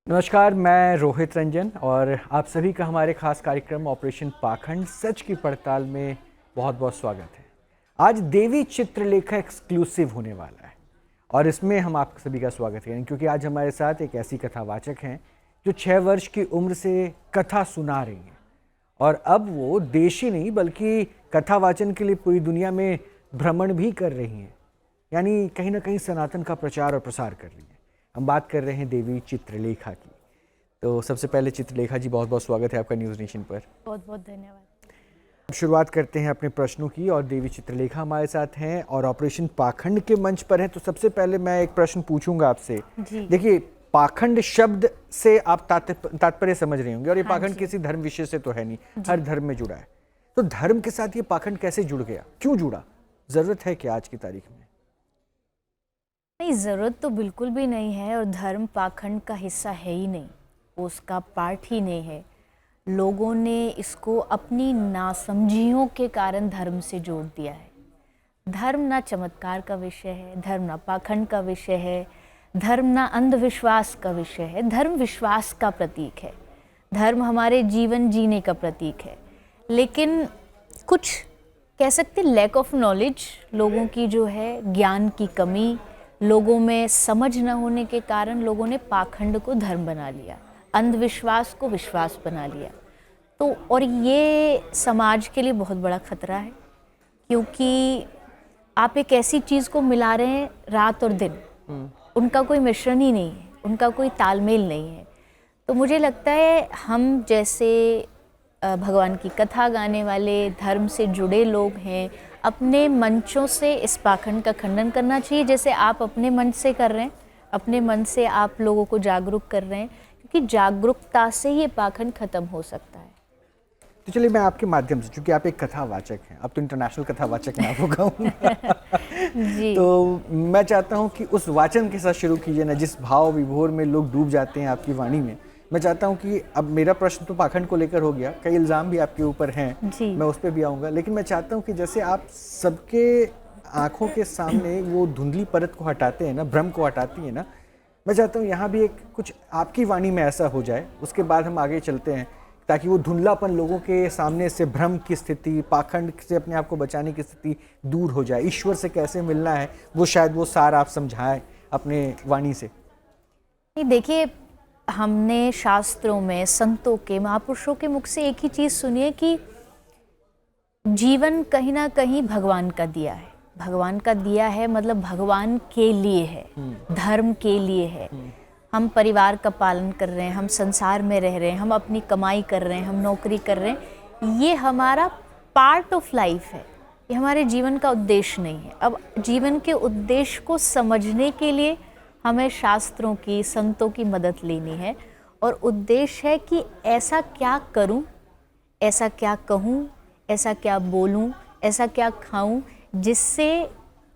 नमस्कार, मैं रोहित रंजन और आप सभी का हमारे खास कार्यक्रम ऑपरेशन पाखंड सच की पड़ताल में बहुत बहुत स्वागत है। आज देवी चित्रलेखा एक्सक्लूसिव होने वाला है और इसमें हम आप सभी का स्वागत करें क्योंकि आज हमारे साथ एक ऐसी कथावाचक हैं जो 6 वर्ष की उम्र से कथा सुना रही हैं और अब वो देश ही नहीं बल्कि कथावाचन के लिए पूरी दुनिया में भ्रमण भी कर रही हैं, यानी कहीं ना कहीं सनातन का प्रचार और प्रसार कर रही हैं। हम बात कर रहे हैं देवी चित्रलेखा की। तो सबसे पहले चित्रलेखा जी, बहुत बहुत स्वागत है आपका न्यूज़ नेशन पर। बहुत बहुत धन्यवाद। शुरुआत करते हैं अपने प्रश्नों की और देवी चित्रलेखा हमारे साथ हैं और ऑपरेशन पाखंड के मंच पर हैं। तो सबसे पहले मैं एक प्रश्न पूछूंगा आपसे। देखिए, पाखंड शब्द से आप तात्पर्य समझ रहे होंगे और ये पाखंड किसी धर्म विषय से तो है नहीं, हर धर्म में जुड़ा है। तो धर्म के साथ ये पाखंड कैसे जुड़ गया, क्यों जुड़ा, जरूरत है क्या आज की तारीख में? नहीं, ज़रूरत तो बिल्कुल भी नहीं है और धर्म पाखंड का हिस्सा है ही नहीं, उसका पार्ट ही नहीं है। लोगों ने इसको अपनी नासमझियों के कारण धर्म से जोड़ दिया है। धर्म ना चमत्कार का विषय है, धर्म ना पाखंड का विषय है, धर्म ना अंधविश्वास का विषय है। धर्म विश्वास का प्रतीक है, धर्म हमारे जीवन जीने का प्रतीक है। लेकिन कुछ कह सकते लैक ऑफ नॉलेज, लोगों की जो है ज्ञान की कमी, लोगों में समझ न होने के कारण लोगों ने पाखंड को धर्म बना लिया, अंधविश्वास को विश्वास बना लिया। तो और ये समाज के लिए बहुत बड़ा खतरा है, क्योंकि आप एक ऐसी चीज़ को मिला रहे हैं, रात और दिन, उनका कोई मिश्रण ही नहीं है, उनका कोई तालमेल नहीं है। तो मुझे लगता है हम जैसे भगवान की कथा गाने वाले, धर्म से जुड़े लोग हैं, अपने मंचों से इस पाखंड का खंडन करना चाहिए, जैसे आप अपने मंच से कर रहे हैं। अपने मन से आप लोगों को जागरूक कर रहे हैं, क्योंकि जागरूकता से ये पाखंड खत्म हो सकता है। तो चलिए, मैं आपके माध्यम से, चूंकि आप एक कथावाचक हैं, अब तो इंटरनेशनल कथावाचक मैं आपको कहूँगा जी। तो मैं चाहता हूँ कि उस वाचन के साथ शुरू कीजिए ना, जिस भाव विभोर में लोग डूब जाते हैं आपकी वाणी में। मैं चाहता हूँ कि अब मेरा प्रश्न तो पाखंड को लेकर हो गया, कई इल्ज़ाम भी आपके ऊपर हैं, मैं उस पर भी आऊँगा, लेकिन मैं चाहता हूँ कि जैसे आप सबके आँखों के सामने वो धुंधली परत को हटाते हैं ना, भ्रम को हटाती हैं ना, मैं चाहता हूँ यहाँ भी एक कुछ आपकी वाणी में ऐसा हो जाए, उसके बाद हम आगे चलते हैं, ताकि वो धुंधलापन लोगों के सामने से, भ्रम की स्थिति, पाखंड से अपने आप को बचाने की स्थिति दूर हो जाए। ईश्वर से कैसे मिलना है वो शायद वो सार आप समझाएं अपने वाणी से। देखिए, हमने शास्त्रों में, संतों के, महापुरुषों के मुख से एक ही चीज़ सुनी है कि जीवन कहीं ना कहीं भगवान का दिया है। भगवान का दिया है मतलब भगवान के लिए है, धर्म के लिए है। हम परिवार का पालन कर रहे हैं, हम संसार में रह रहे हैं, हम अपनी कमाई कर रहे हैं, हम नौकरी कर रहे हैं, ये हमारा पार्ट ऑफ लाइफ है, ये हमारे जीवन का उद्देश्य नहीं है। अब जीवन के उद्देश्य को समझने के लिए हमें शास्त्रों की, संतों की मदद लेनी है और उद्देश्य है कि ऐसा क्या करूं, ऐसा क्या कहूं, ऐसा क्या बोलूं, ऐसा क्या खाऊं, जिससे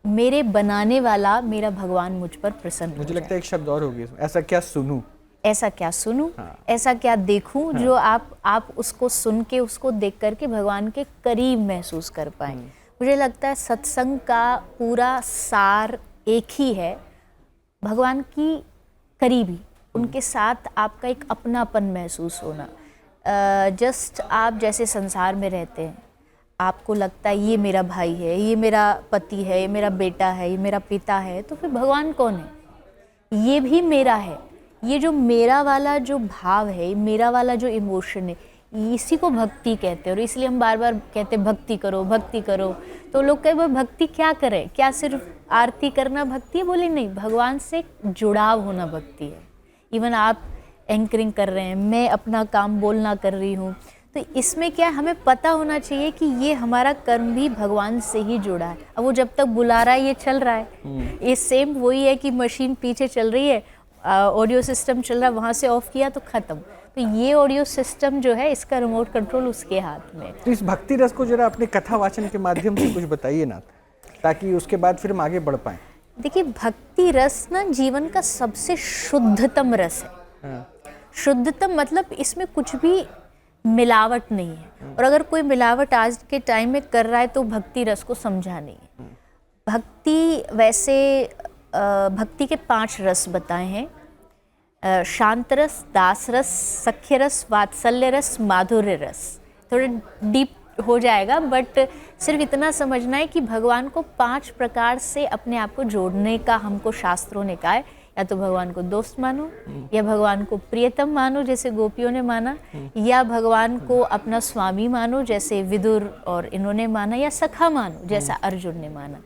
मेरे बनाने वाला मेरा भगवान मुझ पर प्रसन्न हो जाए। मुझे लगता है एक शब्द और होगी, ऐसा क्या सुनूं, ऐसा क्या सुनूं, ऐसा क्या देखूं, जो आप उसको सुन के, उसको देख करके भगवान के करीब महसूस कर पाएं। मुझे लगता है सत्संग का पूरा सार एक ही है, भगवान की करीबी, उनके साथ आपका एक अपनापन महसूस होना। जस्ट आप जैसे संसार में रहते हैं, आपको लगता है ये मेरा भाई है, ये मेरा पति है, ये मेरा बेटा है, ये मेरा पिता है, तो फिर भगवान कौन है? ये भी मेरा है। ये जो मेरा वाला जो भाव है, मेरा वाला जो इमोशन है, इसी को भक्ति कहते हैं। और इसलिए हम बार बार कहते हैं भक्ति करो, भक्ति करो। तो लोग कहे भक्ति क्या करें, क्या सिर्फ आरती करना भक्ति है? बोले नहीं, भगवान से जुड़ाव होना भक्ति है। इवन आप एंकरिंग कर रहे हैं, मैं अपना काम बोलना कर रही हूँ, तो इसमें क्या हमें पता होना चाहिए कि ये हमारा कर्म भी भगवान से ही जुड़ा है। अब वो जब तक बुला रहा है, ये चल रहा है। ये सेम वही है कि मशीन पीछे चल रही है, ऑडियो सिस्टम चल रहा है, वहाँ से ऑफ किया तो ख़त्म। तो ये ऑडियो सिस्टम जो है, इसका रिमोट कंट्रोल उसके हाथ में। तो इस भक्ति रस को जरा अपने कथा वाचन के माध्यम से कुछ बताइए ना, ताकि उसके बाद फिर हम आगे बढ़ पाएं। देखिए, भक्ति रस ना जीवन का सबसे शुद्धतम रस है। शुद्धतम मतलब इसमें कुछ भी मिलावट नहीं है, और अगर कोई मिलावट आज के टाइम में कर रहा है तो भक्ति रस को समझा नहीं है। भक्ति वैसे भक्ति के 5 रस बताए हैं। शांत रस, दास रस, सख्य रस, वात्सल्य रस, माधुर्य रस। थोड़ा डीप हो जाएगा, बट सिर्फ इतना समझना है कि भगवान को 5 प्रकार से अपने आप को जोड़ने का हमको शास्त्रों ने कहा है। या तो भगवान को दोस्त मानो, या भगवान को प्रियतम मानो जैसे गोपियों ने माना, या भगवान को अपना स्वामी मानो जैसे विदुर और इन्होंने माना, या सखा मानो जैसा अर्जुन ने माना।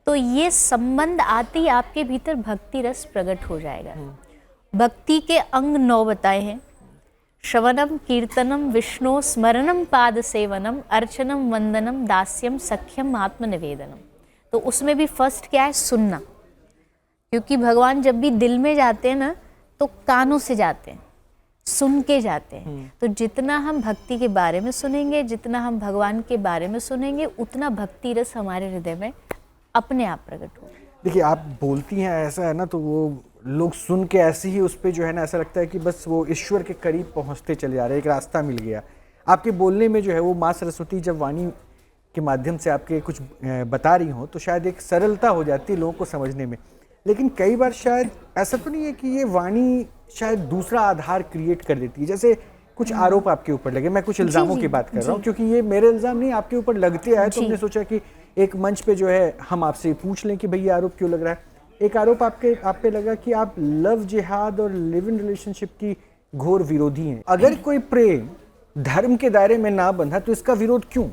तो ये संबंध आते ही आपके भीतर भक्ति रस प्रकट हो जाएगा। भक्ति के अंग 9 बताए हैं। श्रवणम, कीर्तनम, विष्णु स्मरणम, पाद सेवनम, अर्चनम, वंदनम, दास्यम, सख्यम, आत्मनिवेदनम। तो उसमें भी फर्स्ट क्या है? सुनना। क्योंकि भगवान जब भी दिल में जाते हैं ना, तो कानों से जाते हैं, सुन के जाते हैं। तो जितना हम भक्ति के बारे में सुनेंगे, जितना हम भगवान के बारे में सुनेंगे, उतना भक्ति रस हमारे हृदय में अपने आप प्रकट होगा। देखिए, आप बोलती हैं ऐसा है ना, तो वो लोग सुन के ऐसे ही उस पे जो है ना, ऐसा लगता है कि बस वो ईश्वर के करीब पहुंचते चले जा रहे हैं, एक रास्ता मिल गया। आपके बोलने में जो है वो माँ सरस्वती जब वाणी के माध्यम से आपके कुछ बता रही हो, तो शायद एक सरलता हो जाती है लोगों को समझने में। लेकिन कई बार शायद ऐसा तो नहीं है कि ये वाणी शायद दूसरा आधार क्रिएट कर देती है? जैसे कुछ आरोप आपके ऊपर लगे, मैं कुछ इल्ज़ामों की बात कर रहा हूँ, क्योंकि ये मेरे इल्ज़ाम नहीं, आपके ऊपर लगते आए, तो हमने सोचा कि एक मंच पे जो है हम आपसे पूछ लें कि भाई ये आरोप क्यों लग रहा है। एक आरोप आप पे लगा कि आप लव जिहाद और लिव इन रिलेशनशिप की घोर विरोधी हैं। अगर कोई प्रेम धर्म के दायरे में ना बंधा तो इसका विरोध क्यों?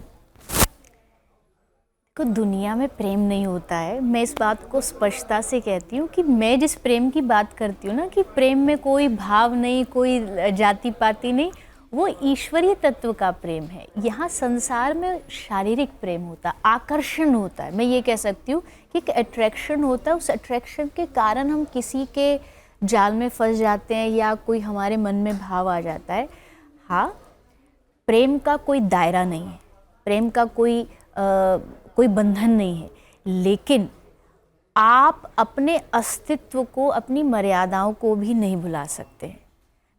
को दुनिया में प्रेम नहीं होता है। मैं इस बात को स्पष्टता से कहती हूँ कि मैं जिस प्रेम की बात करती हूँ ना, कि प्रेम में कोई भाव नहीं, कोई जाति पाति नहीं, वो ईश्वरीय तत्व का प्रेम है। यहाँ संसार में शारीरिक प्रेम होता है, आकर्षण होता है। मैं ये कह सकती हूँ कि एक अट्रैक्शन होता है, उस अट्रैक्शन के कारण हम किसी के जाल में फंस जाते हैं या कोई हमारे मन में भाव आ जाता है। हाँ, प्रेम का कोई दायरा नहीं है, प्रेम का कोई बंधन नहीं है, लेकिन आप अपने अस्तित्व को, अपनी मर्यादाओं को भी नहीं भुला सकते हैं।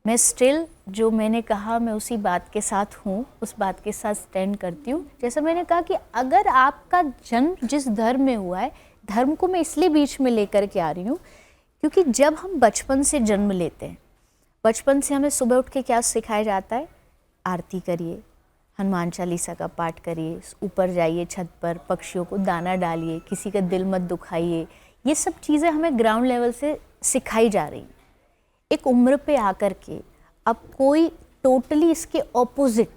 मैं स्टिल जो मैंने कहा, मैं उसी बात के साथ हूँ, उस बात के साथ स्टैंड करती हूँ। जैसा मैंने कहा कि अगर आपका जन्म जिस धर्म में हुआ है, धर्म को मैं इसलिए बीच में लेकर के आ रही हूँ क्योंकि जब हम बचपन से जन्म लेते हैं, बचपन से हमें सुबह उठ के क्या सिखाया जाता है? आरती करिए, हनुमान चालीसा का पाठ करिए, ऊपर जाइए छत पर, पक्षियों को दाना डालिए, किसी का दिल मत दुखाइए। ये सब चीज़ें हमें ग्राउंड लेवल से सिखाई जा रही। एक उम्र पे आकर के अब कोई टोटली इसके ऑपोजिट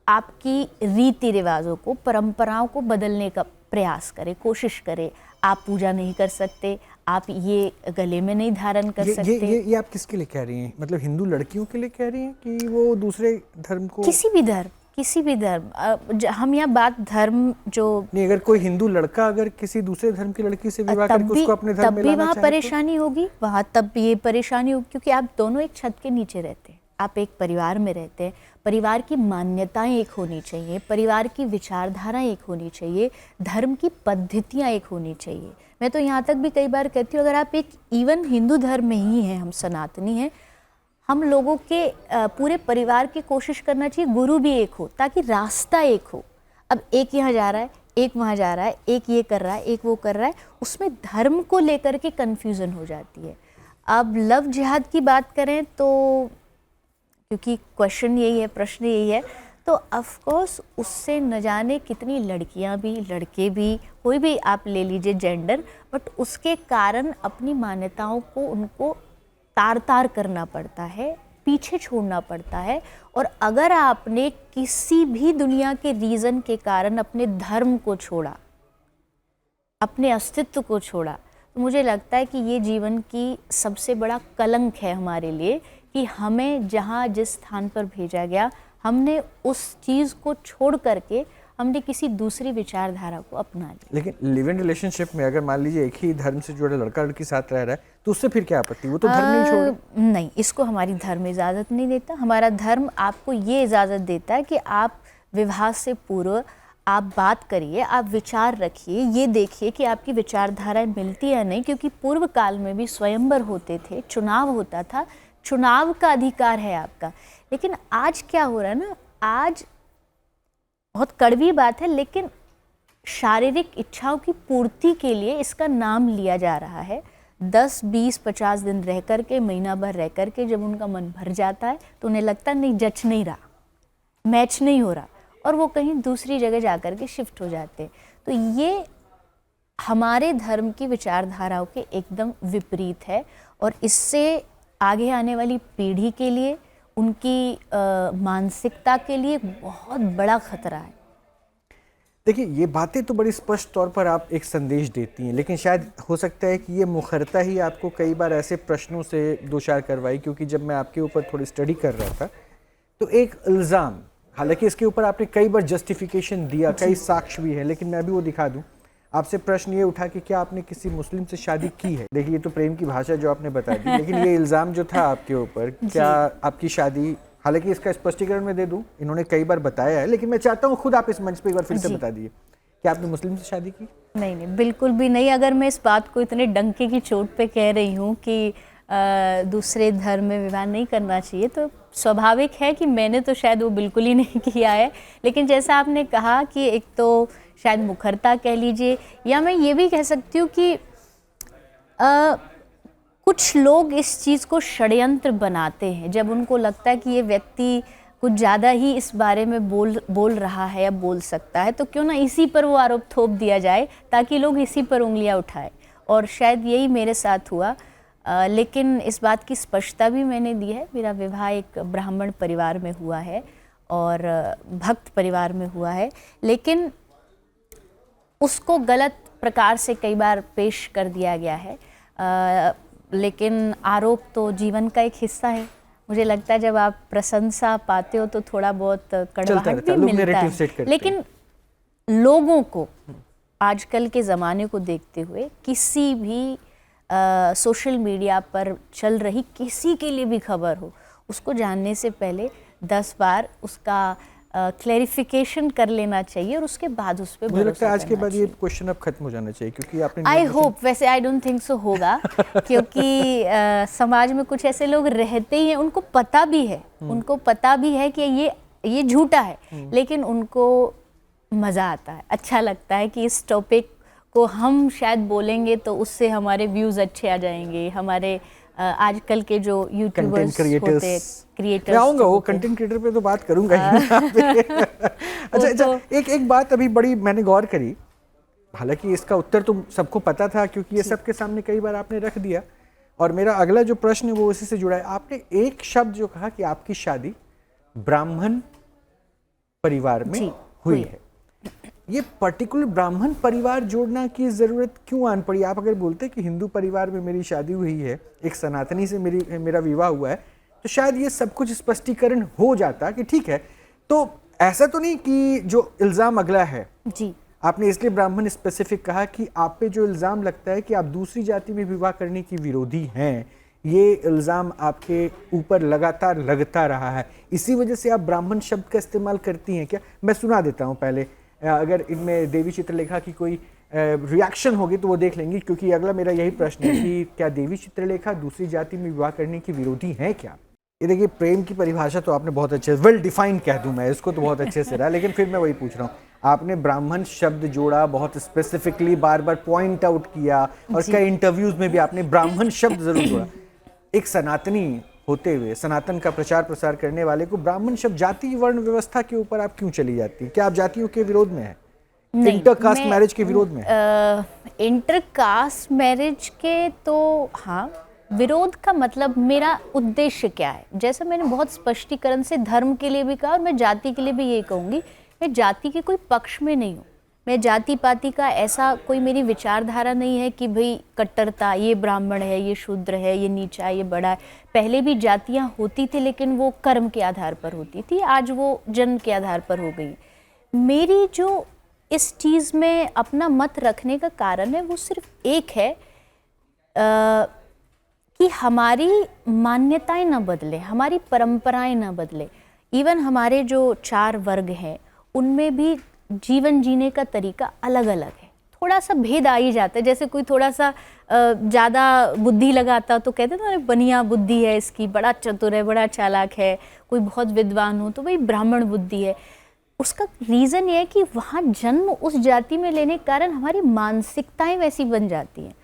आपकी रीति रिवाजों को, परंपराओं को बदलने का प्रयास करे, कोशिश करे। आप पूजा नहीं कर सकते, आप ये गले में नहीं धारण कर सकते। ये आप किसके लिए कह रही हैं? मतलब हिंदू लड़कियों के लिए कह रही हैं कि वो दूसरे धर्म को? किसी भी धर्म हम यहाँ बात धर्म जो नहीं, अगर कोई हिंदू लड़का अगर किसी दूसरे धर्म की लड़की से विवाह करके उसको अपने धर्म में लाना चाहे, वहाँ परेशानी होगी, वहाँ तब ये परेशानी होगी, क्योंकि आप दोनों एक छत के नीचे रहते हैं, आप एक परिवार में रहते हैं। परिवार की मान्यताएं एक होनी चाहिए, परिवार की विचारधारा एक होनी चाहिए, धर्म की पद्धतियाँ एक होनी चाहिए। मैं तो यहाँ तक भी कई बार कहती हूँ, अगर आप एक इवन हिंदू धर्म में ही हैं, हम सनातनी हैं, हम लोगों के पूरे परिवार की कोशिश करना चाहिए गुरु भी एक हो, ताकि रास्ता एक हो। अब एक यहाँ जा रहा है, एक वहाँ जा रहा है, एक ये कर रहा है, एक वो कर रहा है, उसमें धर्म को लेकर के कन्फ्यूज़न हो जाती है। अब लव जिहाद की बात करें तो, क्योंकि क्वेश्चन यही है, प्रश्न यही है, तो ऑफ कोर्स उससे न जाने कितनी लड़कियां भी, लड़के भी, कोई भी आप ले लीजिए जेंडर, बट उसके कारण अपनी मान्यताओं को उनको तार करना पड़ता है, पीछे छोड़ना पड़ता है। और अगर आपने किसी भी दुनिया के रीज़न के कारण अपने धर्म को छोड़ा, अपने अस्तित्व को छोड़ा, तो मुझे लगता है कि ये जीवन की सबसे बड़ा कलंक है हमारे लिए, कि हमें जहाँ जिस स्थान पर भेजा गया, हमने उस चीज़ को छोड़ करके हमने किसी दूसरी विचारधारा को अपना लिया। लेकिन लिव इन रिलेशनशिप में अगर मान लीजिए एक ही धर्म से जुड़े लड़का लड़की साथ रह रहा है, तो उससे फिर क्या आपत्ति? वो तो धर्म नहीं छोड़। नहीं, इसको हमारी धर्म इजाज़त नहीं देता। हमारा धर्म आपको ये इजाज़त देता है कि आप विवाह से पूर्व आप बात करिए, आप विचार रखिए, ये देखिए कि आपकी विचारधाराएं मिलती है नहीं, क्योंकि पूर्व काल में भी स्वयंवर होते थे, चुनाव होता था, चुनाव का अधिकार है आपका। लेकिन आज क्या हो रहा है ना, आज बहुत कड़वी बात है, लेकिन शारीरिक इच्छाओं की पूर्ति के लिए इसका नाम लिया जा रहा है। 10, 20, 50 दिन रह करके, महीना भर रह करके जब उनका मन भर जाता है तो उन्हें लगता है नहीं, जच नहीं रहा, मैच नहीं हो रहा, और वो कहीं दूसरी जगह जा कर के शिफ्ट हो जाते हैं। तो ये हमारे धर्म की विचारधाराओं के एकदम विपरीत है, और इससे आगे आने वाली पीढ़ी के लिए, उनकी मानसिकता के लिए बहुत बड़ा खतरा है। देखिए, ये बातें तो बड़ी स्पष्ट तौर पर आप एक संदेश देती हैं, लेकिन शायद हो सकता है कि ये मुखरता ही आपको कई बार ऐसे प्रश्नों से दो चार करवाई, क्योंकि जब मैं आपके ऊपर थोड़ी स्टडी कर रहा था तो एक इल्ज़ाम, हालांकि इसके ऊपर आपने कई बार जस्टिफिकेशन दिया, कई साक्ष्य भी है, लेकिन मैं भी वो दिखा दूं। आपसे प्रश्न ये उठा कि क्या आपने किसी मुस्लिम से शादी की है? देखिए, ये तो प्रेम की भाषा जो आपने बता दी, लेकिन ये इल्ज़ाम जो था आपके ऊपर, क्या आपकी शादी, हालांकि इसका स्पष्टीकरण मैं दे दूं, इन्होंने कई बार बताया है, लेकिन मैं चाहता हूं खुद आप इस मंच पे एक बार फिर से बता दीजिए कि आपने मुस्लिम से शादी की? नहीं, बिल्कुल भी नहीं। अगर मैं इस बात को इतने डंके की चोट पे कह रही हूँ कि दूसरे धर्म में विवाह नहीं करना चाहिए, तो स्वाभाविक है कि मैंने तो शायद वो बिल्कुल ही नहीं किया है। लेकिन जैसा आपने कहा कि एक तो शायद मुखरता कह लीजिए, या मैं ये भी कह सकती हूँ कि कुछ लोग इस चीज़ को षड्यंत्र बनाते हैं। जब उनको लगता है कि ये व्यक्ति कुछ ज़्यादा ही इस बारे में बोल रहा है या बोल सकता है, तो क्यों ना इसी पर वो आरोप थोप दिया जाए ताकि लोग इसी पर उंगलियां उठाएं। और शायद यही मेरे साथ हुआ। लेकिन इस बात की स्पष्टता भी मैंने दी है, मेरा विवाह एक ब्राह्मण परिवार में हुआ है और भक्त परिवार में हुआ है, लेकिन उसको गलत प्रकार से कई बार पेश कर दिया गया है। लेकिन आरोप तो जीवन का एक हिस्सा है। मुझे लगता है जब आप प्रशंसा पाते हो तो थोड़ा बहुत कड़वाहट भी मिलता है, लेकिन लोगों को आजकल के ज़माने को देखते हुए किसी भी सोशल मीडिया पर चल रही किसी के लिए भी खबर हो, उसको जानने से पहले 10 बार उसका क्लैरिफिकेशन कर लेना चाहिए और उसके बाद उस पर मुझे लगता है आज के बाद ये क्वेश्चन अब खत्म हो जाना चाहिए, क्योंकि आपने आई होप, वैसे आई डोंट थिंक सो होगा क्योंकि समाज में कुछ ऐसे लोग रहते ही हैं, उनको पता भी है कि ये झूठा है, लेकिन उनको मज़ा आता है, अच्छा लगता है कि इस टॉपिक को हम शायद बोलेंगे तो उससे हमारे व्यूज़ अच्छे आ जाएंगे। हमारे आजकल के जो यूट्यूबर्स होते हैं, क्रिएटर्स, मैं आऊंगा वो कंटेंट क्रिएटर पे तो बात करूंगा अच्छा, एक बात अभी बड़ी मैंने गौर करी, हालांकि इसका उत्तर तो सबको पता था क्योंकि ये सबके सामने कई बार आपने रख दिया, और मेरा अगला जो प्रश्न है वो उसी से जुड़ा है। आपने एक शब्द जो कहा कि आपकी शादी ब्राह्मण परिवार में हुई है, ये पर्टिकुलर ब्राह्मण परिवार जोड़ना की जरूरत क्यों आन पड़ी? आप अगर बोलते कि हिंदू परिवार में मेरी शादी हुई है, एक सनातनी से मेरा विवाह हुआ है, तो शायद ये सब कुछ स्पष्टीकरण हो जाता कि ठीक है। तो ऐसा तो नहीं कि जो इल्ज़ाम अगला है जी, आपने इसलिए ब्राह्मण स्पेसिफिक कहा कि आप पे जो इल्ज़ाम लगता है कि आप दूसरी जाति में विवाह करने की विरोधी हैं, ये इल्ज़ाम आपके ऊपर लगातार लगता रहा है, इसी वजह से आप ब्राह्मण शब्द का इस्तेमाल करती हैं क्या? मैं सुना देता हूँ पहले, अगर इनमें देवी चित्रलेखा की कोई रिएक्शन होगी तो वो देख लेंगी, क्योंकि अगला मेरा यही प्रश्न है कि क्या देवी चित्रलेखा दूसरी जाति में विवाह करने की विरोधी है क्या? ये देखिए, प्रेम की परिभाषा तो आपने बहुत अच्छे, वेल डिफाइंड कह दूं मैं इसको, तो बहुत अच्छे से रहा, लेकिन फिर मैं वही पूछ रहा हूँ, आपने ब्राह्मण शब्द जोड़ा, बहुत स्पेसिफिकली बार बार पॉइंट आउट किया, और कई इंटरव्यूज में भी आपने ब्राह्मण शब्द जरूर जोड़ा। एक सनातनी होते हुए, सनातन का प्रचार प्रसार करने वाले को ब्राह्मण शब्द, जाति वर्ण व्यवस्था के ऊपर आप क्यों चली जाती है? क्या आप जातियों के विरोध में है? इंटरकास्ट मैरिज के विरोध में? इंटरकास्ट मैरिज के तो हाँ, विरोध का मतलब मेरा उद्देश्य क्या है, जैसा मैंने बहुत स्पष्टीकरण से धर्म के लिए भी कहा और मैं जाति के लिए भी यही कहूँगी, मैं जाति के कोई पक्ष में नहीं हूँ। मैं जाति पाति का ऐसा कोई मेरी विचारधारा नहीं है कि भाई कट्टरता, ये ब्राह्मण है, ये शूद्र है, ये नीचा है, ये बड़ा है। पहले भी जातियाँ होती थी, लेकिन वो कर्म के आधार पर होती थी, आज वो जन्म के आधार पर हो गई। मेरी जो इस चीज़ में अपना मत रखने का कारण है वो सिर्फ एक है कि हमारी मान्यताएं ना बदले, हमारी परंपराएं ना बदले। इवन हमारे जो 4 वर्ग हैं उनमें भी जीवन जीने का तरीका अलग अलग है, थोड़ा सा भेद आ ही जाता है। जैसे कोई थोड़ा सा ज़्यादा बुद्धि लगाता तो कहते हैं ना, बनिया बुद्धि है इसकी, बड़ा चतुर है, बड़ा चालाक है। कोई बहुत विद्वान हो तो भाई ब्राह्मण बुद्धि है। उसका रीज़न ये है कि वहाँ जन्म उस जाति में लेने के कारण हमारी मानसिकताएं वैसी बन जाती हैं।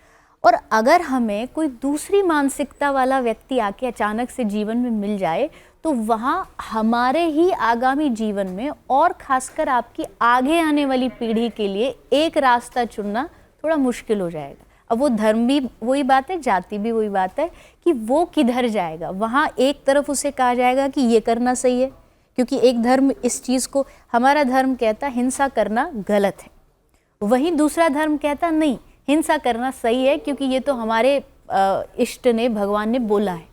और अगर हमें कोई दूसरी मानसिकता वाला व्यक्ति आके अचानक से जीवन में मिल जाए तो वहाँ हमारे ही आगामी जीवन में और खासकर आपकी आगे आने वाली पीढ़ी के लिए एक रास्ता चुनना थोड़ा मुश्किल हो जाएगा। अब वो धर्म भी वही बात है, जाति भी वही बात है कि वो किधर जाएगा। वहाँ एक तरफ उसे कहा जाएगा कि ये करना सही है, क्योंकि एक धर्म इस चीज़ को, हमारा धर्म कहता हिंसा करना गलत है, वहीं दूसरा धर्म कहता नहीं हिंसा करना सही है, क्योंकि ये तो हमारे इष्ट ने, भगवान ने बोला है।